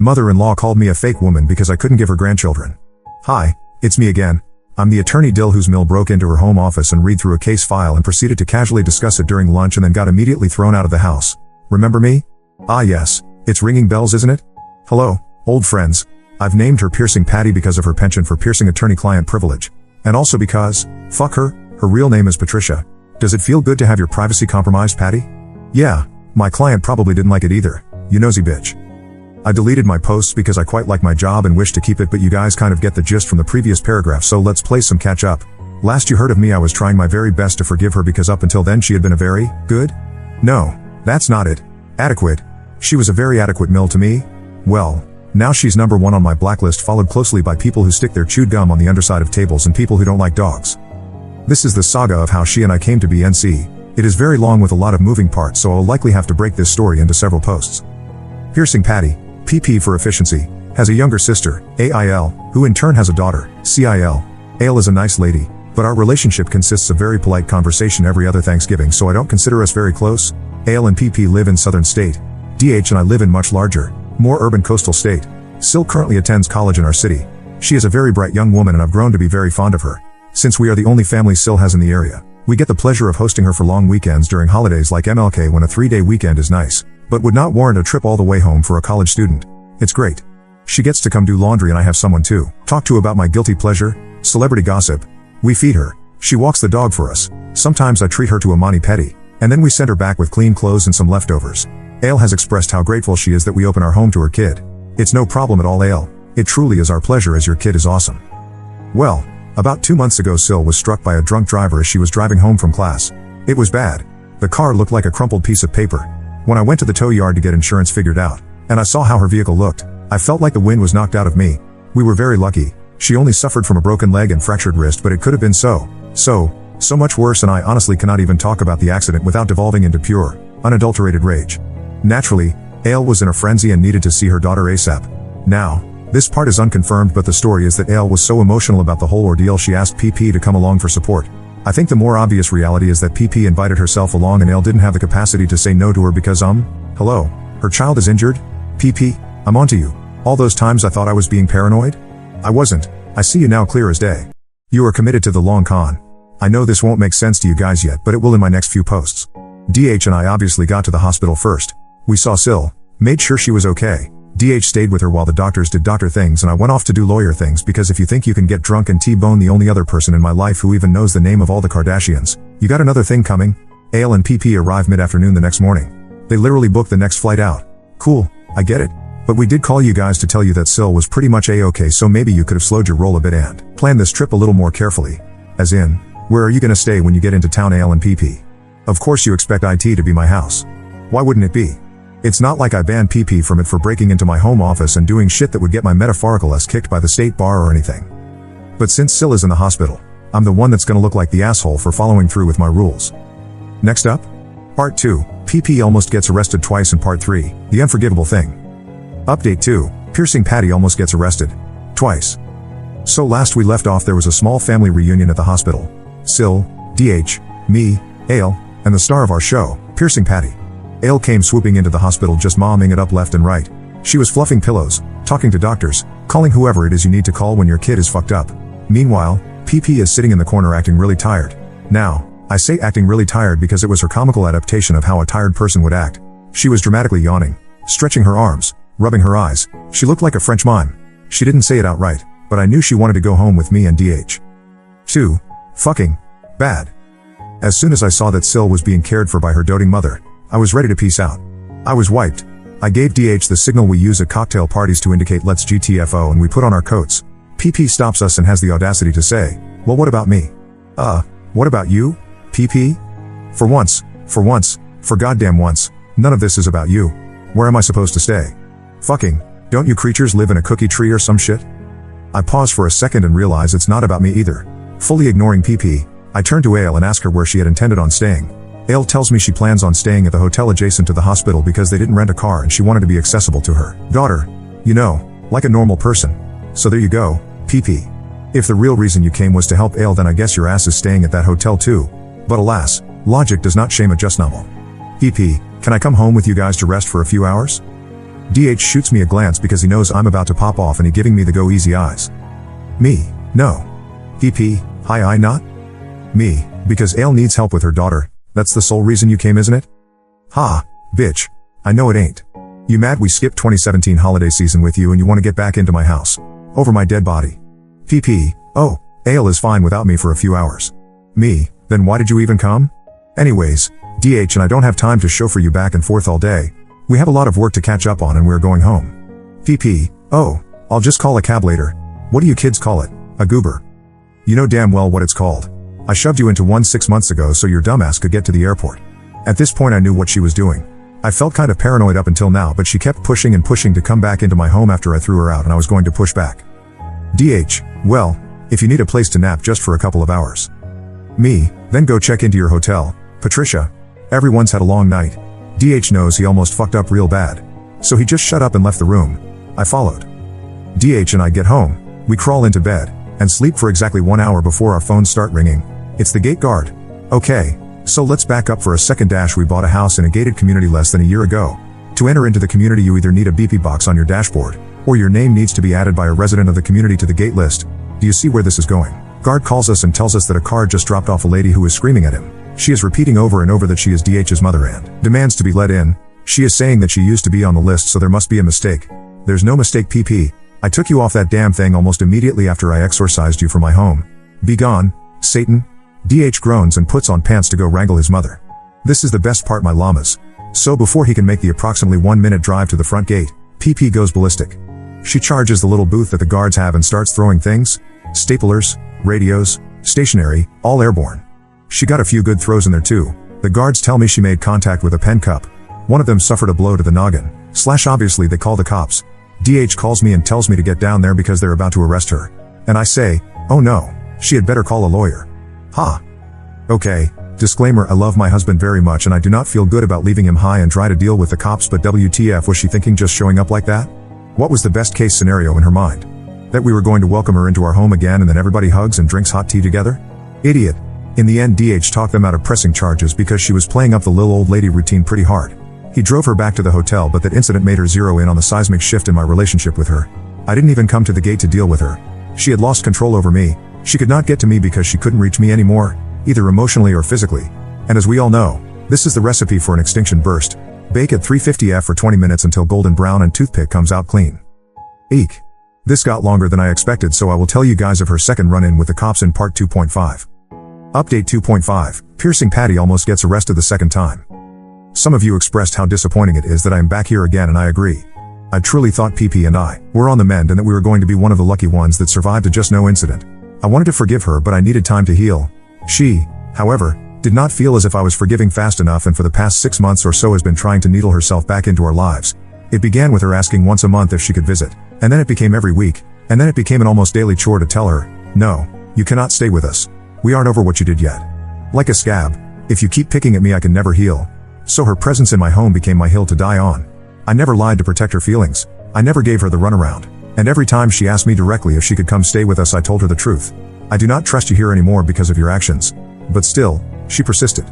Mother-in-law called me a fake woman because I couldn't give her grandchildren. Hi, it's me again. I'm the attorney Dill whose mill broke into her home office and read through a case file and proceeded to casually discuss it during lunch and then got immediately thrown out of the house. Remember me? Ah yes, it's ringing bells, isn't it? Hello, old friends. I've named her Piercing Patty because of her penchant for piercing attorney-client privilege. And also because, fuck her real name is Patricia. Does it feel good to have your privacy compromised, Patty? Yeah, my client probably didn't like it either, you nosy bitch. I deleted my posts because I quite like my job and wish to keep it, but you guys kind of get the gist from the previous paragraph, so let's play some catch up. Last you heard of me I was trying my very best to forgive her because up until then she had been a very good? No, that's not it. Adequate. She was a very adequate mill to me. Well, now she's number one on my blacklist, followed closely by people who stick their chewed gum on the underside of tables and people who don't like dogs. This is the saga of how she and I came to be NC. It is very long with a lot of moving parts, so I'll likely have to break this story into several posts. Piercing Patty, PP for efficiency, has a younger sister, AIL, who in turn has a daughter, CIL. AIL is a nice lady, but our relationship consists of very polite conversation every other Thanksgiving, so I don't consider us very close. AIL and PP live in southern state. DH and I live in much larger, more urban coastal state. Sil currently attends college in our city. She is a very bright young woman and I've grown to be very fond of her. Since we are the only family Sil has in the area, we get the pleasure of hosting her for long weekends during holidays like MLK, when a 3-day weekend is nice, but would not warrant a trip all the way home for a college student. It's great. She gets to come do laundry and I have someone to talk to about my guilty pleasure, celebrity gossip. We feed her. She walks the dog for us. Sometimes I treat her to a mani-pedi, and then we send her back with clean clothes and some leftovers. Ale has expressed how grateful she is that we open our home to her kid. It's no problem at all, Ale. It truly is our pleasure as your kid is awesome. Well, about 2 months ago Sil was struck by a drunk driver as she was driving home from class. It was bad. The car looked like a crumpled piece of paper. When I went to the tow yard to get insurance figured out, and I saw how her vehicle looked, I felt like the wind was knocked out of me. We were very lucky. She only suffered from a broken leg and fractured wrist, but it could have been so much worse, and I honestly cannot even talk about the accident without devolving into pure, unadulterated rage. Naturally, Ale was in a frenzy and needed to see her daughter ASAP. Now, this part is unconfirmed, but the story is that Ale was so emotional about the whole ordeal she asked PP to come along for support. I think the more obvious reality is that PP invited herself along and Ale didn't have the capacity to say no to her because hello, her child is injured? PP, I'm onto you. All those times I thought I was being paranoid? I wasn't. I see you now clear as day. You are committed to the long con. I know this won't make sense to you guys yet, but it will in my next few posts. DH and I obviously got to the hospital first. We saw Sil, made sure she was okay. DH stayed with her while the doctors did doctor things and I went off to do lawyer things, because if you think you can get drunk and T-bone the only other person in my life who even knows the name of all the Kardashians, you got another thing coming. Ale and PP arrived mid-afternoon the next morning. They literally booked the next flight out. Cool, I get it. But we did call you guys to tell you that Sil was pretty much A-okay, so maybe you could have slowed your roll a bit and planned this trip a little more carefully. As in, where are you gonna stay when you get into town, Ale and PP? Of course you expect IT to be my house. Why wouldn't it be? It's not like I banned PP from it for breaking into my home office and doing shit that would get my metaphorical ass kicked by the state bar or anything. But since Sil is in the hospital, I'm the one that's gonna look like the asshole for following through with my rules. Next up? Part 2, PP almost gets arrested twice, in Part 3, the unforgivable thing. Update 2, Piercing Patty almost gets arrested. Twice. So last we left off there was a small family reunion at the hospital. Sil, DH, me, Ale, and the star of our show, Piercing Patty. Ale came swooping into the hospital just momming it up left and right. She was fluffing pillows, talking to doctors, calling whoever it is you need to call when your kid is fucked up. Meanwhile, PP is sitting in the corner acting really tired. Now, I say acting really tired because it was her comical adaptation of how a tired person would act. She was dramatically yawning, stretching her arms, rubbing her eyes. She looked like a French mime. She didn't say it outright, but I knew she wanted to go home with me and DH. 2. Fucking bad. As soon as I saw that Sil was being cared for by her doting mother, I was ready to peace out. I was wiped. I gave DH the signal we use at cocktail parties to indicate let's GTFO, and we put on our coats. PP stops us and has the audacity to say, well, what about me? What about you, PP? For once, for goddamn once, none of this is about you. Where am I supposed to stay? Fucking, don't you creatures live in a cookie tree or some shit? I pause for a second and realize it's not about me either. Fully ignoring PP, I turn to Ale and ask her where she had intended on staying. Ale tells me she plans on staying at the hotel adjacent to the hospital because they didn't rent a car and she wanted to be accessible to her daughter. You know, like a normal person. So there you go, PP. If the real reason you came was to help Ale, then I guess your ass is staying at that hotel too. But alas, logic does not shame a just novel. PP, can I come home with you guys to rest for a few hours? DH shoots me a glance because he knows I'm about to pop off and he giving me the go easy eyes. Me, no. PP, hi I not? Me, because Ale needs help with her daughter, that's the sole reason you came isn't it? Ha, bitch. I know it ain't. You mad we skipped 2017 holiday season with you and you want to get back into my house. Over my dead body. PP, oh, Ale is fine without me for a few hours. Me, then why did you even come? Anyways, DH and I don't have time to chauffeur you back and forth all day. We have a lot of work to catch up on and we're going home. PP, oh, I'll just call a cab later. What do you kids call it? A goober. You know damn well what it's called. I shoved you into one 6 months ago so your dumbass could get to the airport. At this point I knew what she was doing. I felt kind of paranoid up until now, but she kept pushing and pushing to come back into my home after I threw her out and I was going to push back. DH, well, if you need a place to nap just for a couple of hours. Me, then go check into your hotel. Patricia, everyone's had a long night. DH knows he almost fucked up real bad. So he just shut up and left the room. I followed. DH and I get home, we crawl into bed, and sleep for exactly 1 hour before our phones start ringing. It's the gate guard. Okay, so let's back up for a second. We bought a house in a gated community less than a year ago. To enter into the community you either need a BP box on your dashboard, or your name needs to be added by a resident of the community to the gate list. Do you see where this is going? Guard calls us and tells us that a car just dropped off a lady who is screaming at him. She is repeating over and over that she is DH's mother and demands to be let in. She is saying that she used to be on the list, so there must be a mistake. There's no mistake, PP. I took you off that damn thing almost immediately after I exorcised you from my home. Be gone, Satan. DH groans and puts on pants to go wrangle his mother. This is the best part, my llamas. So before he can make the approximately 1-minute drive to the front gate, PP goes ballistic. She charges the little booth that the guards have and starts throwing things. Staplers, radios, stationery, all airborne. She got a few good throws in there too. The guards tell me she made contact with a pen cup. One of them suffered a blow to the noggin. Obviously they call the cops. DH calls me and tells me to get down there because they're about to arrest her. And I say, oh no, she had better call a lawyer. Ha. Okay, disclaimer, I love my husband very much and I do not feel good about leaving him high and dry to deal with the cops, but WTF was she thinking just showing up like that? What was the best case scenario in her mind? That we were going to welcome her into our home again and then everybody hugs and drinks hot tea together? Idiot. In the end, DH talked them out of pressing charges because she was playing up the little old lady routine pretty hard. He drove her back to the hotel, but that incident made her zero in on the seismic shift in my relationship with her. I didn't even come to the gate to deal with her. She had lost control over me. She could not get to me because she couldn't reach me anymore, either emotionally or physically. And as we all know, this is the recipe for an extinction burst. Bake at 350 F for 20 minutes until golden brown and toothpick comes out clean. Eek. This got longer than I expected, so I will tell you guys of her second run-in with the cops in part 2.5. Update 2.5, Piercing Patty almost gets arrested the second time. Some of you expressed how disappointing it is that I am back here again, and I agree. I truly thought PP and I were on the mend and that we were going to be one of the lucky ones that survived a just no incident. I wanted to forgive her, but I needed time to heal. She, however, did not feel as if I was forgiving fast enough, and for the past 6 months or so has been trying to needle herself back into our lives. It began with her asking once a month if she could visit, and then it became every week, and then it became an almost daily chore to tell her, no, you cannot stay with us. We aren't over what you did yet. Like a scab, if you keep picking at me I can never heal. So her presence in my home became my hill to die on. I never lied to protect her feelings. I never gave her the runaround. And every time she asked me directly if she could come stay with us, I told her the truth. I do not trust you here anymore because of your actions. But still, she persisted.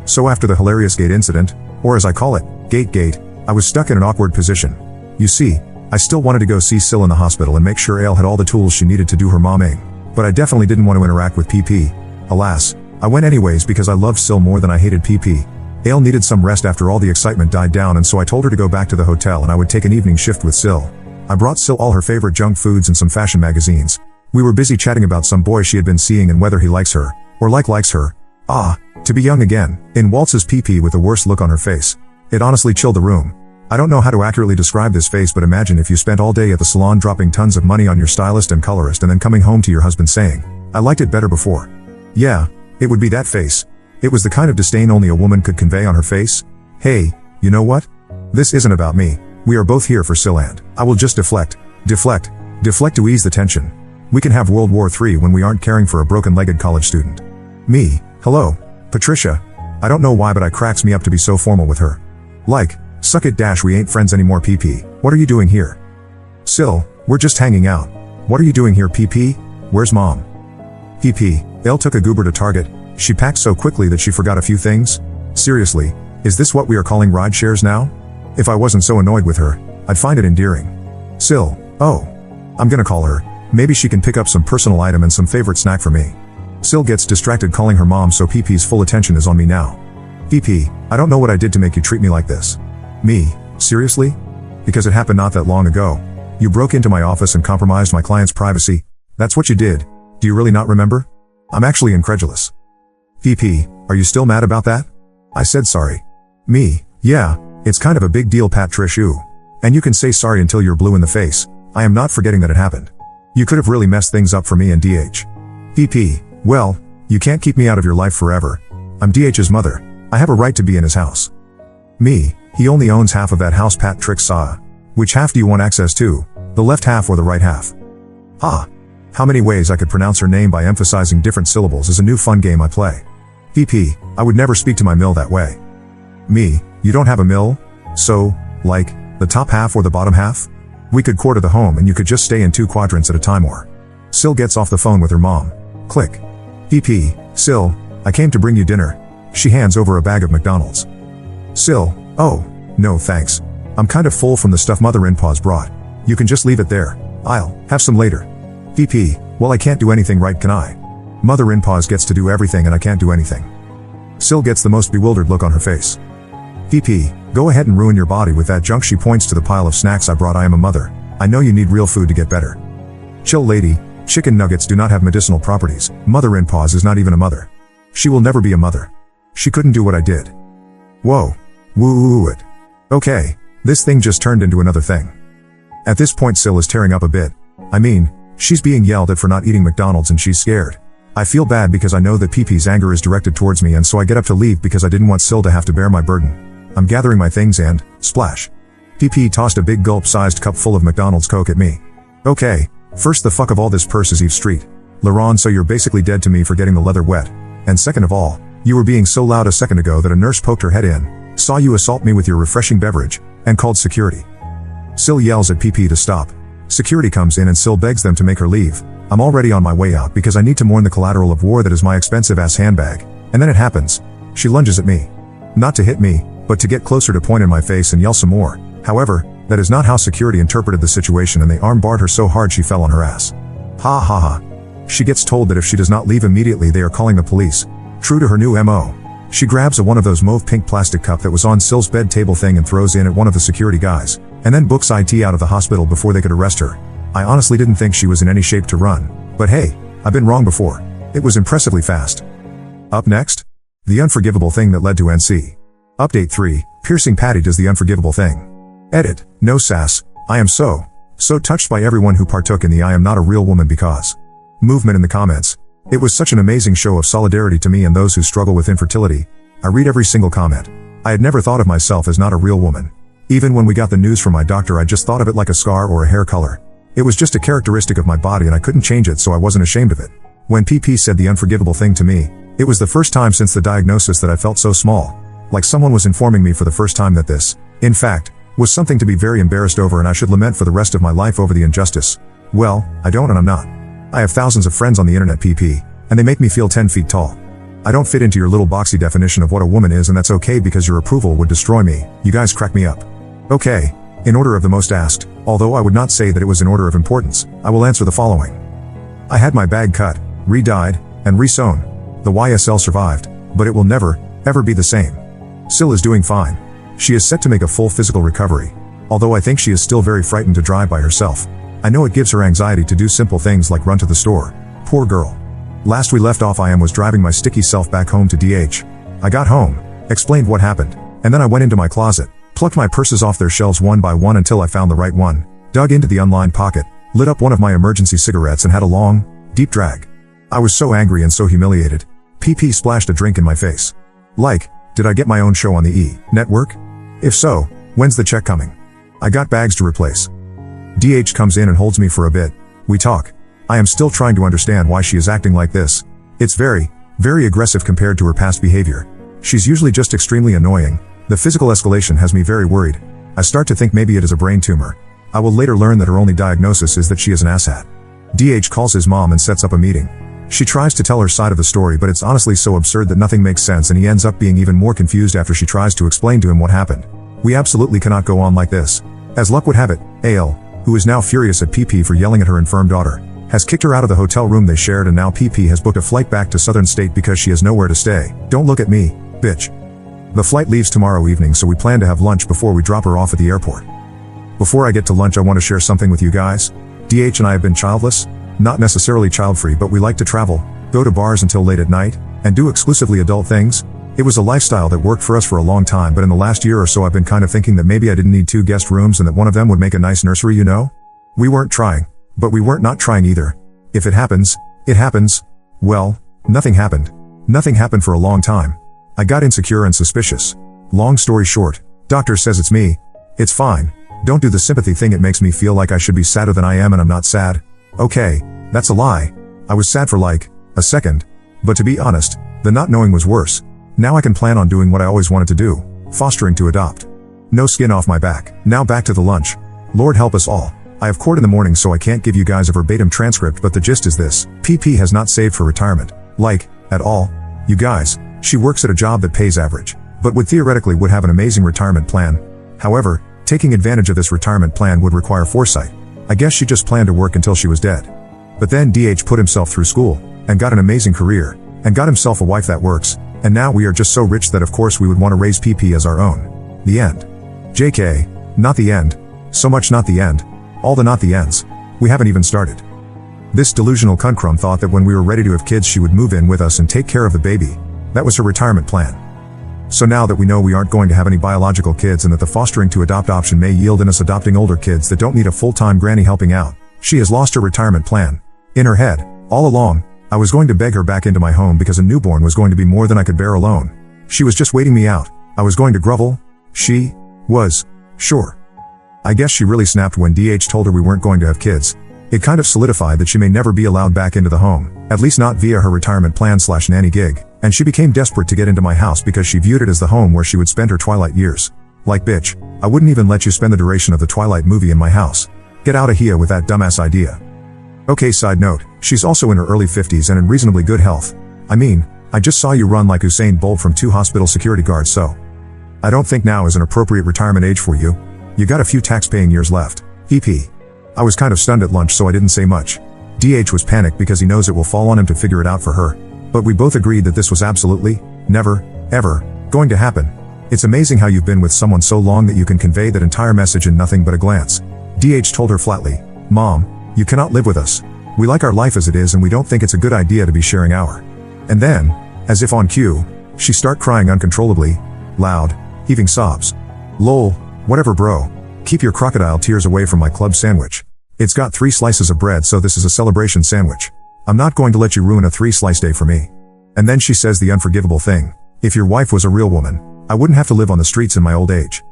So after the hilarious gate incident, or as I call it, gate, I was stuck in an awkward position. You see, I still wanted to go see Sil in the hospital and make sure Ale had all the tools she needed to do her momming. But I definitely didn't want to interact with PP. Alas, I went anyways because I loved Sil more than I hated PP. Ale needed some rest after all the excitement died down, and so I told her to go back to the hotel and I would take an evening shift with Sil. I brought Sil all her favorite junk foods and some fashion magazines. We were busy chatting about some boy she had been seeing and whether he likes her, or likes her. Ah, to be young again, in waltzes PP with the worst look on her face. It honestly chilled the room. I don't know how to accurately describe this face, but imagine if you spent all day at the salon dropping tons of money on your stylist and colorist and then coming home to your husband saying, I liked it better before. Yeah, it would be that face. It was the kind of disdain only a woman could convey on her face. Hey, you know what? This isn't about me. We are both here for Sil and I will just deflect to ease the tension. We can have World War III when we aren't caring for a broken-legged college student. Me, hello, Patricia. I don't know why, but it cracks me up to be so formal with her. Like, suck it dash, we ain't friends anymore PP. What are you doing here? Sil, we're just hanging out. What are you doing here PP? Where's mom? PP, Elle took a goober to Target. She packed so quickly that she forgot a few things. Seriously, is this what we are calling ride shares now? If I wasn't so annoyed with her, I'd find it endearing. Sil, oh. I'm gonna call her. Maybe she can pick up some personal item and some favorite snack for me. Sil gets distracted calling her mom, so PP's full attention is on me now. PP, I don't know what I did to make you treat me like this. Me, seriously? Because it happened not that long ago. You broke into my office and compromised my client's privacy. That's what you did. Do you really not remember? I'm actually incredulous. PP, are you still mad about that? I said sorry. Me, yeah, it's kind of a big deal, Pat Trish, ooh. And you can say sorry until you're blue in the face. I am not forgetting that it happened. You could have really messed things up for me and DH. PP, well, you can't keep me out of your life forever. I'm DH's mother. I have a right to be in his house. Me, he only owns half of that house, Pat Trick saw. Which half do you want access to? The left half or the right half? Ah. How many ways I could pronounce her name by emphasizing different syllables is a new fun game I play. PP, I would never speak to my mill that way. Me, you don't have a mill? So, like, the top half or the bottom half? We could quarter the home and you could just stay in 2 quadrants at a time or. Sil gets off the phone with her mom. Click. PP, Sil, I came to bring you dinner. She hands over a bag of McDonald's. Sil, oh, no thanks. I'm kind of full from the stuff mother-in-law's brought. You can just leave it there. I'll have some later. PP, well I can't do anything, right, can I? Mother-in-law's gets to do everything and I can't do anything. Sil gets the most bewildered look on her face. PP, go ahead and ruin your body with that junk. She points to the pile of snacks I brought. I am a mother. I know you need real food to get better. Chill lady, chicken nuggets do not have medicinal properties. Mother-in-law's is not even a mother. She will never be a mother. She couldn't do what I did. Whoa. Woo it. Okay, this thing just turned into another thing. At this point Sil is tearing up a bit. I mean, she's being yelled at for not eating McDonald's and she's scared. I feel bad because I know that PP's anger is directed towards me, and so I get up to leave because I didn't want Sil to have to bear my burden. I'm gathering my things and, splash. PP tossed a big gulp-sized cup full of McDonald's Coke at me. Okay, first the fuck of all this purse is Eve Street. Laron, so you're basically dead to me for getting the leather wet. And second of all, you were being so loud a second ago that a nurse poked her head in, saw you assault me with your refreshing beverage, and called security. Sil yells at PP to stop. Security comes in and Sil begs them to make her leave. I'm already on my way out because I need to mourn the collateral of war that is my expensive ass handbag. And then it happens. She lunges at me. Not to hit me, but to get closer to point in my face and yell some more. However, that is not how security interpreted the situation, and they arm-barred her so hard she fell on her ass. Ha ha ha. She gets told that if she does not leave immediately they are calling the police. True to her new MO. She grabs one of those mauve-pink plastic cup that was on Sil's bed table thing and throws in at one of the security guys, and then books IT out of the hospital before they could arrest her. I honestly didn't think she was in any shape to run. But hey, I've been wrong before. It was impressively fast. Up next? The unforgivable thing that led to NC. Update 3, Piercing Patty does the unforgivable thing. Edit, no sass, I am so touched by everyone who partook in the I am not a real woman because movement in the comments. It was such an amazing show of solidarity to me and those who struggle with infertility. I read every single comment. I had never thought of myself as not a real woman. Even when we got the news from my doctor, I just thought of it like a scar or a hair color. It was just a characteristic of my body and I couldn't change it, so I wasn't ashamed of it. When PP said the unforgivable thing to me, it was the first time since the diagnosis that I felt so small. Like someone was informing me for the first time that this, in fact, was something to be very embarrassed over and I should lament for the rest of my life over the injustice. Well, I don't and I'm not. I have thousands of friends on the internet, PP, and they make me feel 10 feet tall. I don't fit into your little boxy definition of what a woman is, and that's okay because your approval would destroy me. You guys crack me up. Okay, in order of the most asked, although I would not say that it was in order of importance, I will answer the following. I had my bag cut, re-dyed, and re-sewn. The YSL survived, but it will never, ever be the same. Sil is doing fine. She is set to make a full physical recovery, although I think she is still very frightened to drive by herself. I know it gives her anxiety to do simple things like run to the store. Poor girl. Last we left off, I was driving my sticky self back home to DH. I got home, explained what happened, and then I went into my closet, plucked my purses off their shelves one by one until I found the right one, dug into the unlined pocket, lit up one of my emergency cigarettes and had a long, deep drag. I was so angry and so humiliated. PP splashed a drink in my face. Like, did I get my own show on the E! Network? If so, when's the check coming? I got bags to replace. DH comes in and holds me for a bit. We talk. I am still trying to understand why she is acting like this. It's very, very aggressive compared to her past behavior. She's usually just extremely annoying. The physical escalation has me very worried. I start to think maybe it is a brain tumor. I will later learn that her only diagnosis is that she is an asshat. DH calls his mom and sets up a meeting. She tries to tell her side of the story, but it's honestly so absurd that nothing makes sense, and he ends up being even more confused after she tries to explain to him what happened. We absolutely cannot go on like this. As luck would have it, Ale, who is now furious at PP for yelling at her infirm daughter, has kicked her out of the hotel room they shared, and now PP has booked a flight back to Southern State because she has nowhere to stay. Don't look at me, bitch. The flight leaves tomorrow evening, so we plan to have lunch before we drop her off at the airport. Before I get to lunch, I want to share something with you guys. DH and I have been childless, not necessarily child-free, but we like to travel, go to bars until late at night, and do exclusively adult things. It was a lifestyle that worked for us for a long time, but in the last year or so I've been kind of thinking that maybe I didn't need 2 guest rooms and that one of them would make a nice nursery, you know? We weren't trying, but we weren't not trying either. If it happens, it happens. Well, nothing happened. Nothing happened for a long time. I got insecure and suspicious. Long story short, doctor says it's me. It's fine. Don't do the sympathy thing, it makes me feel like I should be sadder than I am, and I'm not sad. Okay, that's a lie. I was sad for like a second. But to be honest, the not knowing was worse. Now I can plan on doing what I always wanted to do, fostering to adopt. No skin off my back. Now back to the lunch. Lord help us all. I have court in the morning, so I can't give you guys a verbatim transcript, but the gist is this. PP has not saved for retirement. Like, at all. You guys, she works at a job that pays average, but would have an amazing retirement plan. However, taking advantage of this retirement plan would require foresight. I guess she just planned to work until she was dead. But then DH put himself through school, and got an amazing career, and got himself a wife that works, and now we are just so rich that of course we would want to raise PP as our own. The end. JK, not the end. So much not the end. All the not the ends. We haven't even started. This delusional cuntcrum thought that when we were ready to have kids she would move in with us and take care of the baby. That was her retirement plan. So now that we know we aren't going to have any biological kids and that the fostering to adopt option may yield in us adopting older kids that don't need a full-time granny helping out, she has lost her retirement plan. In her head, all along, I was going to beg her back into my home because a newborn was going to be more than I could bear alone. She was just waiting me out. I was going to grovel. She was sure. I guess she really snapped when DH told her we weren't going to have kids. It kind of solidified that she may never be allowed back into the home, at least not via her retirement plan/nanny gig, and she became desperate to get into my house because she viewed it as the home where she would spend her twilight years. Like, bitch, I wouldn't even let you spend the duration of the Twilight movie in my house. Get out of here with that dumbass idea. Okay, side note, she's also in her early 50s and in reasonably good health. I mean, I just saw you run like Usain Bolt from 2 hospital security guards, so I don't think now is an appropriate retirement age for you. You got a few tax-paying years left. EP. I was kind of stunned at lunch, so I didn't say much. DH was panicked because he knows it will fall on him to figure it out for her. But we both agreed that this was absolutely, never, ever, going to happen. It's amazing how you've been with someone so long that you can convey that entire message in nothing but a glance. DH told her flatly, Mom, you cannot live with us. We like our life as it is and we don't think it's a good idea to be sharing our. And then, as if on cue, she start crying uncontrollably, loud, heaving sobs. Lol, whatever bro. Keep your crocodile tears away from my club sandwich. It's got 3 slices of bread, so this is a celebration sandwich. I'm not going to let you ruin a 3-slice day for me. And then she says the unforgivable thing. If your wife was a real woman, I wouldn't have to live on the streets in my old age.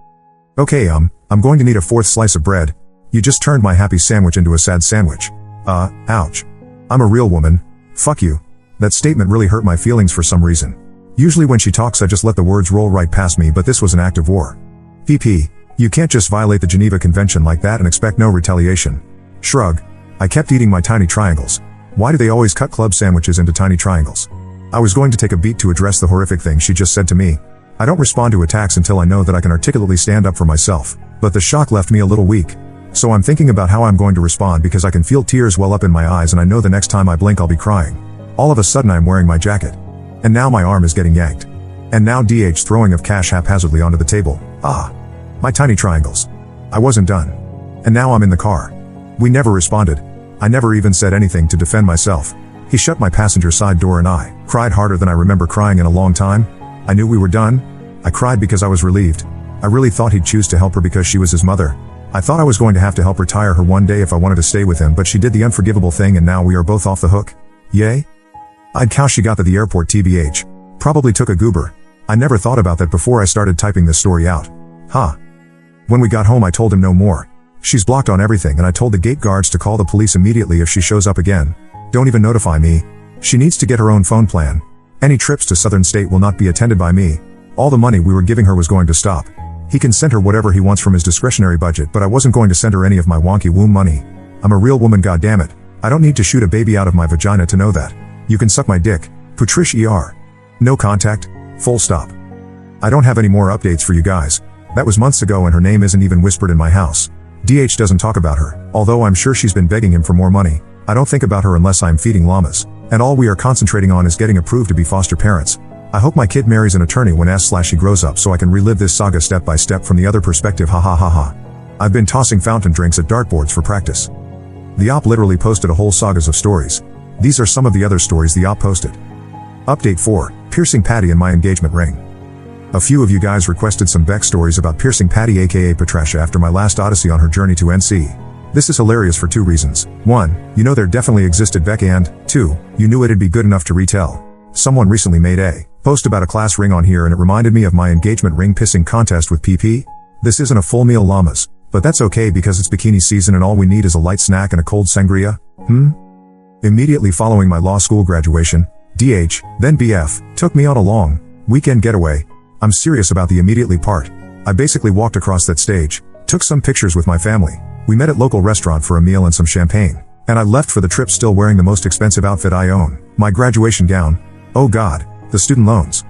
Okay, I'm going to need a 4th slice of bread. You just turned my happy sandwich into a sad sandwich. Ouch. I'm a real woman. Fuck you. That statement really hurt my feelings for some reason. Usually when she talks I just let the words roll right past me, but this was an act of war. PP. You can't just violate the Geneva Convention like that and expect no retaliation. Shrug. I kept eating my tiny triangles. Why do they always cut club sandwiches into tiny triangles? I was going to take a beat to address the horrific thing she just said to me. I don't respond to attacks until I know that I can articulately stand up for myself, but the shock left me a little weak. So I'm thinking about how I'm going to respond because I can feel tears well up in my eyes and I know the next time I blink I'll be crying. All of a sudden I'm wearing my jacket. And now my arm is getting yanked. And now DH throwing of cash haphazardly onto the table. My tiny triangles. I wasn't done. And now I'm in the car. We never responded. I never even said anything to defend myself. He shut my passenger side door and I cried harder than I remember crying in a long time. I knew we were done. I cried because I was relieved. I really thought he'd choose to help her because she was his mother. I thought I was going to have to help retire her one day if I wanted to stay with him, but she did the unforgivable thing and now we are both off the hook. Yay? I'd cow she got to the airport tbh. Probably took a goober. I never thought about that before I started typing this story out. When we got home I told him no more. She's blocked on everything and I told the gate guards to call the police immediately if she shows up again. Don't even notify me. She needs to get her own phone plan. Any trips to Southern State will not be attended by me. All the money we were giving her was going to stop. He can send her whatever he wants from his discretionary budget, but I wasn't going to send her any of my wonky womb money. I'm a real woman, goddammit. I don't need to shoot a baby out of my vagina to know that. You can suck my dick. Putrish ER. No contact. Full stop. I don't have any more updates for you guys. That was months ago and her name isn't even whispered in my house. DH doesn't talk about her, although I'm sure she's been begging him for more money. I don't think about her unless I'm feeding llamas. And all we are concentrating on is getting approved to be foster parents. I hope my kid marries an attorney when she grows up so I can relive this saga step by step from the other perspective, ha ha ha ha. I've been tossing fountain drinks at dartboards for practice. The op literally posted a whole sagas of stories. These are some of the other stories the op posted. Update 4, Piercing Patty and my engagement ring. A few of you guys requested some Beck stories about Piercing Patty aka Patricia after my last odyssey on her journey to NC. This is hilarious for 2 reasons. 1, you know there definitely existed Beck, and 2, you knew it'd be good enough to retell. Someone recently made a post about a class ring on here and it reminded me of my engagement ring pissing contest with PP. This isn't a full meal llamas, but that's okay because it's bikini season and all we need is a light snack and a cold sangria. Immediately following my law school graduation, DH, then BF, took me on a long weekend getaway. I'm serious about the immediately part. I basically walked across that stage, took some pictures with my family. We met at local restaurant for a meal and some champagne, and I left for the trip still wearing the most expensive outfit I own, my graduation gown. Oh God, the student loans.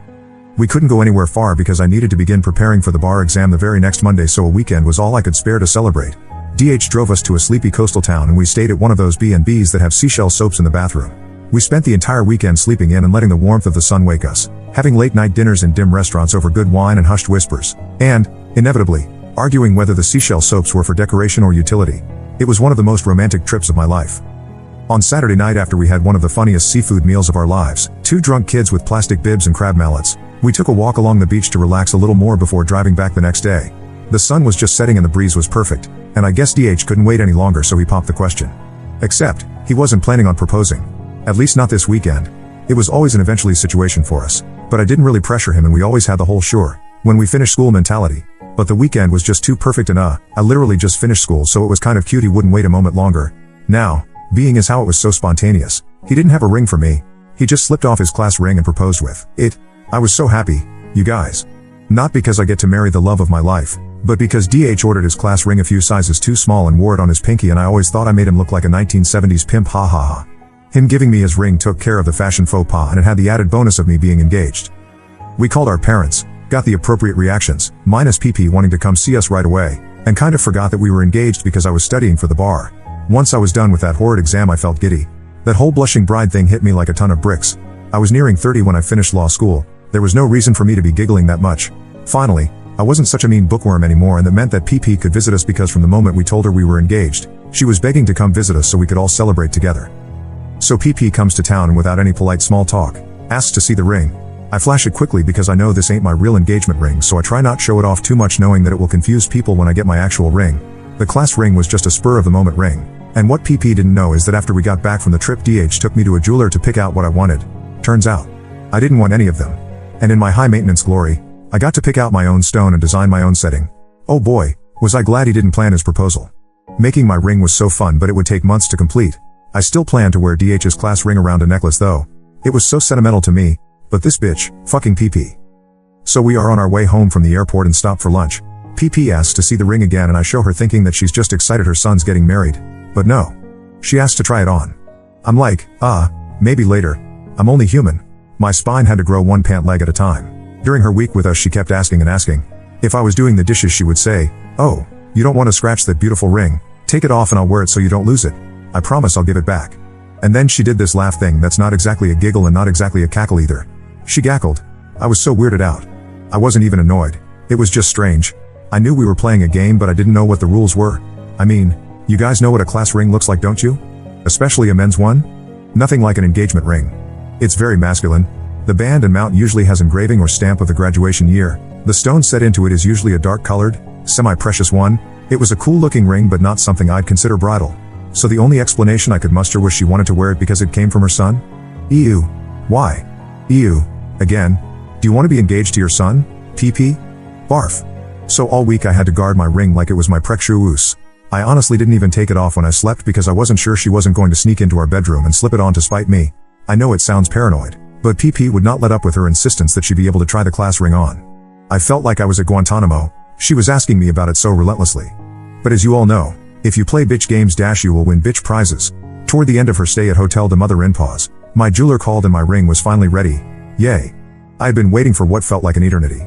We couldn't go anywhere far because I needed to begin preparing for the bar exam the very next Monday, so a weekend was all I could spare to celebrate. DH drove us to a sleepy coastal town and we stayed at one of those B&Bs that have seashell soaps in the bathroom. We spent the entire weekend sleeping in and letting the warmth of the sun wake us, having late night dinners in dim restaurants over good wine and hushed whispers, and, inevitably, arguing whether the seashell soaps were for decoration or utility. It was one of the most romantic trips of my life. On Saturday night, after we had one of the funniest seafood meals of our lives, 2 drunk kids with plastic bibs and crab mallets, we took a walk along the beach to relax a little more before driving back the next day. The sun was just setting and the breeze was perfect, and I guess DH couldn't wait any longer, so he popped the question. Except, he wasn't planning on proposing. At least not this weekend. It was always an eventually situation for us, but I didn't really pressure him and we always had the whole sure, when we finish school mentality. But the weekend was just too perfect and I literally just finished school, so it was kind of cute he wouldn't wait a moment longer. Now, being as how it was so spontaneous, he didn't have a ring for me. He just slipped off his class ring and proposed with it. I was so happy, you guys. Not because I get to marry the love of my life, but because DH ordered his class ring a few sizes too small and wore it on his pinky, and I always thought I made him look like a 1970s pimp, ha ha ha. Him giving me his ring took care of the fashion faux pas and it had the added bonus of me being engaged. We called our parents, got the appropriate reactions, minus PP wanting to come see us right away, and kind of forgot that we were engaged because I was studying for the bar. Once I was done with that horrid exam I felt giddy. That whole blushing bride thing hit me like a ton of bricks. I was nearing 30 when I finished law school. There was no reason for me to be giggling that much. Finally, I wasn't such a mean bookworm anymore, and that meant that PP could visit us because from the moment we told her we were engaged, she was begging to come visit us so we could all celebrate together. So PP comes to town and without any polite small talk, asks to see the ring. I flash it quickly because I know this ain't my real engagement ring, so I try not show it off too much, knowing that it will confuse people when I get my actual ring. The class ring was just a spur of the moment ring. And what PP didn't know is that after we got back from the trip, DH took me to a jeweler to pick out what I wanted. Turns out, I didn't want any of them. And in my high maintenance glory, I got to pick out my own stone and design my own setting. Oh boy, was I glad he didn't plan his proposal. Making my ring was so fun, but it would take months to complete. I still plan to wear DH's class ring around a necklace though. It was so sentimental to me, but this bitch, fucking PP. So we are on our way home from the airport and stop for lunch. PP asks to see the ring again and I show her, thinking that she's just excited her son's getting married. But no. She asked to try it on. I'm like, maybe later. I'm only human. My spine had to grow one pant leg at a time. During her week with us she kept asking and asking. If I was doing the dishes she would say, "Oh, you don't want to scratch that beautiful ring. Take it off and I'll wear it so you don't lose it. I promise I'll give it back." And then she did this laugh thing that's not exactly a giggle and not exactly a cackle either. She gackled. I was so weirded out. I wasn't even annoyed. It was just strange. I knew we were playing a game, but I didn't know what the rules were. I mean, you guys know what a class ring looks like, don't you? Especially a men's one? Nothing like an engagement ring. It's very masculine. The band and mount usually has engraving or stamp of the graduation year. The stone set into it is usually a dark-colored, semi-precious one. It was a cool-looking ring, but not something I'd consider bridal. So the only explanation I could muster was she wanted to wear it because it came from her son? Ew. Why? Ew. Again. Do you want to be engaged to your son? PP? Barf. So all week I had to guard my ring like it was my precious. I honestly didn't even take it off when I slept because I wasn't sure she wasn't going to sneak into our bedroom and slip it on to spite me. I know it sounds paranoid, but PP would not let up with her insistence that she be able to try the class ring on. I felt like I was at Guantanamo. She was asking me about it so relentlessly. But as you all know, if you play bitch games you will win bitch prizes. Toward the end of her stay at Hotel de Mother-in-Pause, my jeweler called and my ring was finally ready. Yay. I had been waiting for what felt like an eternity.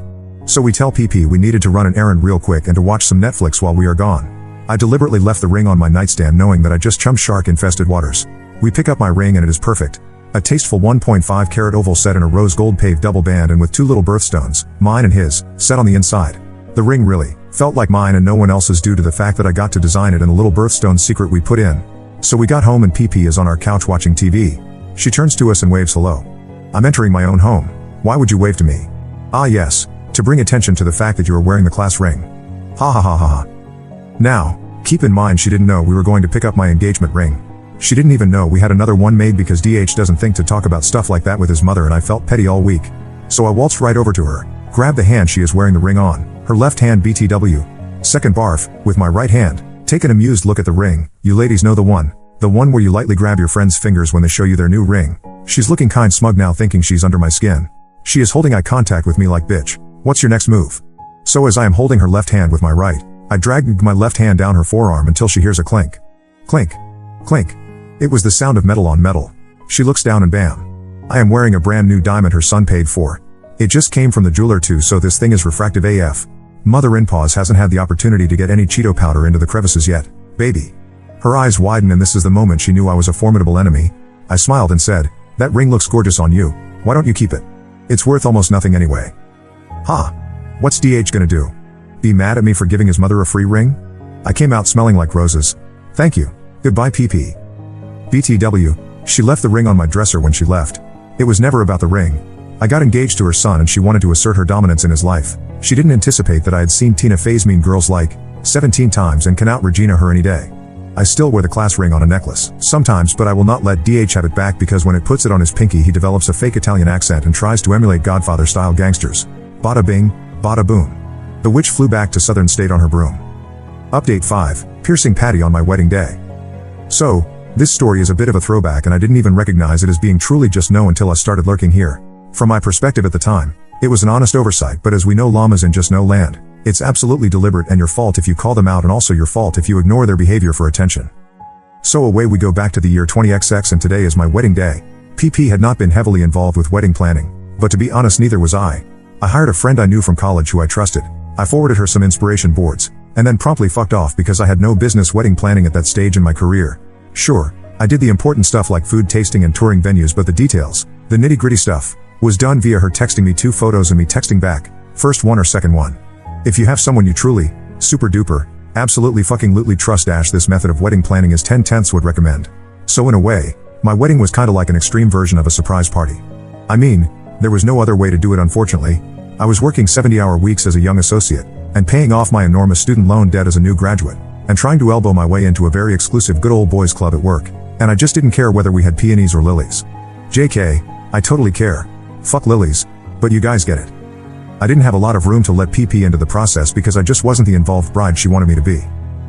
So we tell PP we needed to run an errand real quick and to watch some Netflix while we are gone. I deliberately left the ring on my nightstand knowing that I just chummed shark-infested waters. We pick up my ring and it is perfect. A tasteful 1.5 carat oval set in a rose gold paved double band and with 2 little birthstones, mine and his, set on the inside. The ring really felt like mine and no one else's due to the fact that I got to design it and the little birthstone secret we put in. So we got home and PP is on our couch watching TV. She turns to us and waves hello. I'm entering my own home. Why would you wave to me? Ah yes, to bring attention to the fact that you are wearing the class ring. Ha ha ha ha ha. Now, keep in mind she didn't know we were going to pick up my engagement ring. She didn't even know we had another one made because DH doesn't think to talk about stuff like that with his mother and I felt petty all week. So I waltzed right over to her, grabbed the hand she is wearing the ring on, her left hand BTW. Second barf, with my right hand, take an amused look at the ring. You ladies know the one where you lightly grab your friend's fingers when they show you their new ring. She's looking kind smug now thinking she's under my skin. She is holding eye contact with me like bitch, what's your next move? So as I am holding her left hand with my right, I dragged my left hand down her forearm until she hears a clink. Clink. Clink. It was the sound of metal on metal. She looks down and bam. I am wearing a brand new diamond her son paid for. It just came from the jeweler too, so this thing is refractive AF. Mother-in-paws hasn't had the opportunity to get any Cheeto powder into the crevices yet, baby. Her eyes widen and this is the moment she knew I was a formidable enemy. I smiled and said, that ring looks gorgeous on you, why don't you keep it? It's worth almost nothing anyway. Ha! What's DH gonna do? Be mad at me for giving his mother a free ring? I came out smelling like roses. Thank you. Goodbye PP. BTW, she left the ring on my dresser when she left. It was never about the ring. I got engaged to her son and she wanted to assert her dominance in his life. She didn't anticipate that I had seen Tina Fey's Mean Girls like 17 times and can out Regina her any day. I still wear the class ring on a necklace, sometimes, but I will not let DH have it back because when it puts it on his pinky he develops a fake Italian accent and tries to emulate Godfather-style gangsters. Bada bing, bada boom. The witch flew back to Southern State on her broom. Update 5, piercing Patty on my wedding day. So, this story is a bit of a throwback and I didn't even recognize it as being truly just no until I started lurking here. From my perspective at the time, it was an honest oversight, but as we know llamas in just no land, it's absolutely deliberate and your fault if you call them out and also your fault if you ignore their behavior for attention. So away we go back to the year 20XX and today is my wedding day. PP had not been heavily involved with wedding planning, but to be honest neither was I. I hired a friend I knew from college who I trusted. I forwarded her some inspiration boards, and then promptly fucked off because I had no business wedding planning at that stage in my career. Sure, I did the important stuff like food tasting and touring venues, but the details, the nitty-gritty stuff, was done via her texting me 2 photos and me texting back, first one or second one. If you have someone you truly, super duper, absolutely fucking lootly trust, this method of wedding planning is 10/10 would recommend. So in a way, my wedding was kinda like an extreme version of a surprise party. I mean, there was no other way to do it unfortunately. I was working 70-hour weeks as a young associate, and paying off my enormous student loan debt as a new graduate, and trying to elbow my way into a very exclusive good old boys club at work, and I just didn't care whether we had peonies or lilies. JK, I totally care. Fuck lilies, but you guys get it. I didn't have a lot of room to let PP into the process because I just wasn't the involved bride she wanted me to be.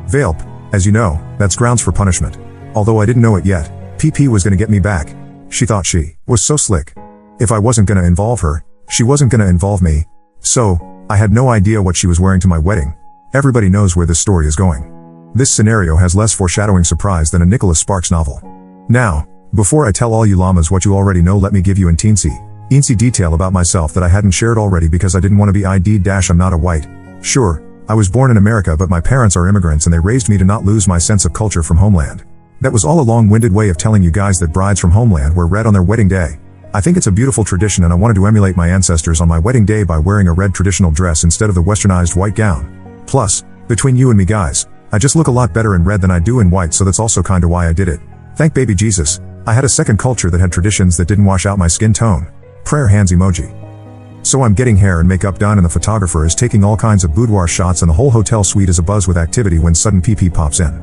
Velp, as you know, that's grounds for punishment. Although I didn't know it yet, PP was gonna get me back. She thought she was so slick. If I wasn't gonna involve her, she wasn't gonna involve me. So, I had no idea what she was wearing to my wedding. Everybody knows where this story is going. This scenario has less foreshadowing surprise than a Nicholas Sparks novel. Now, before I tell all you llamas what you already know, let me give you an teensy detail about myself that I hadn't shared already because I didn't want to be ID'd. I'm not a white. Sure, I was born in America but my parents are immigrants and they raised me to not lose my sense of culture from homeland. That was all a long-winded way of telling you guys that brides from homeland wear red on their wedding day. I think it's a beautiful tradition and I wanted to emulate my ancestors on my wedding day by wearing a red traditional dress instead of the westernized white gown. Plus, between you and me guys, I just look a lot better in red than I do in white, so that's also kinda why I did it. Thank baby Jesus, I had a second culture that had traditions that didn't wash out my skin tone. Prayer hands emoji. So I'm getting hair and makeup done and the photographer is taking all kinds of boudoir shots and the whole hotel suite is abuzz with activity when sudden PP pops in.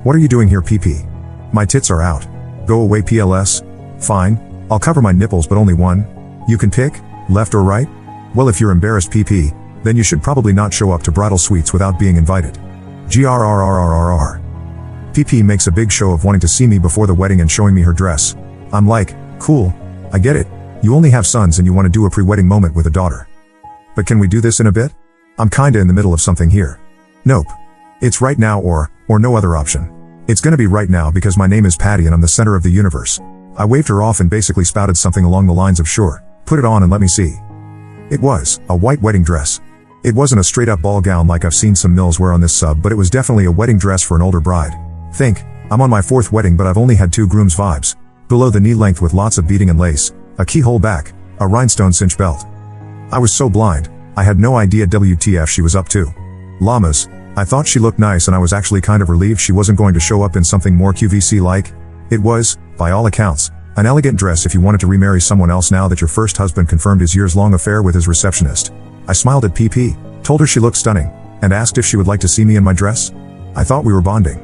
What are you doing here PP? My tits are out. Go away PLS? Fine, I'll cover my nipples but only one. You can pick, left or right? Well if you're embarrassed PP, then you should probably not show up to bridal suites without being invited. GRRRRRR. PP makes a big show of wanting to see me before the wedding and showing me her dress. I'm like, cool, I get it. You only have sons and you want to do a pre-wedding moment with a daughter. But can we do this in a bit? I'm kinda in the middle of something here. Nope. It's right now or no other option. It's gonna be right now because my name is Patty and I'm the center of the universe. I waved her off and basically spouted something along the lines of sure, put it on and let me see. It was a white wedding dress. It wasn't a straight-up ball gown like I've seen some mills wear on this sub, but it was definitely a wedding dress for an older bride. Think, I'm on my 4th wedding but I've only had 2 grooms vibes. Below the knee length with lots of beading and lace, a keyhole back, a rhinestone cinch belt. I was so blind, I had no idea WTF she was up to. Llamas, I thought she looked nice and I was actually kind of relieved she wasn't going to show up in something more QVC-like. It was, by all accounts, an elegant dress if you wanted to remarry someone else now that your first husband confirmed his years-long affair with his receptionist. I smiled at PP, told her she looked stunning, and asked if she would like to see me in my dress. I thought we were bonding.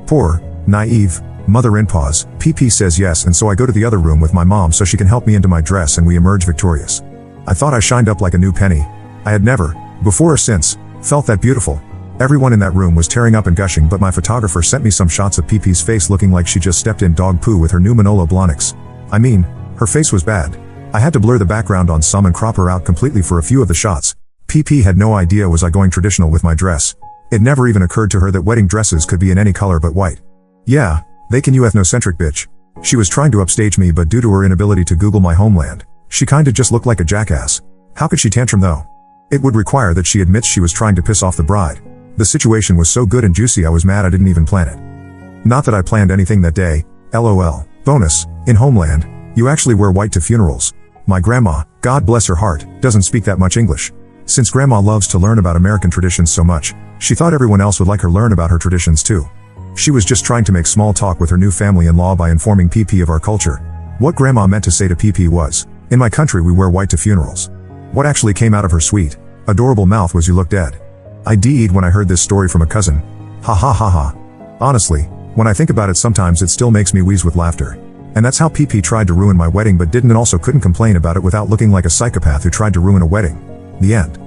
Poor, naive, mother-in-pause, PP says yes, and so I go to the other room with my mom so she can help me into my dress and we emerge victorious. I thought I shined up like a new penny. I had never, before or since, felt that beautiful. Everyone in that room was tearing up and gushing, but my photographer sent me some shots of PP's face looking like she just stepped in dog poo with her new Manolo Blahniks. I mean, her face was bad. I had to blur the background on some and crop her out completely for a few of the shots. PP had no idea was I going traditional with my dress. It never even occurred to her that wedding dresses could be in any color but white. Yeah, they can, you ethnocentric bitch. She was trying to upstage me, but due to her inability to Google my homeland, she kinda just looked like a jackass. How could she tantrum though? It would require that she admits she was trying to piss off the bride. The situation was so good and juicy I was mad I didn't even plan it. Not that I planned anything that day, lol. Bonus, in Homeland, you actually wear white to funerals. My grandma, God bless her heart, doesn't speak that much English. Since grandma loves to learn about American traditions so much, she thought everyone else would like her learn about her traditions too. She was just trying to make small talk with her new family-in-law by informing PP of our culture. What grandma meant to say to PP was, in my country we wear white to funerals. What actually came out of her sweet, adorable mouth was, you look dead. I DE'd when I heard this story from a cousin. Ha ha ha ha. Honestly, when I think about it sometimes it still makes me wheeze with laughter. And that's how PP tried to ruin my wedding but didn't, and also couldn't complain about it without looking like a psychopath who tried to ruin a wedding. The end.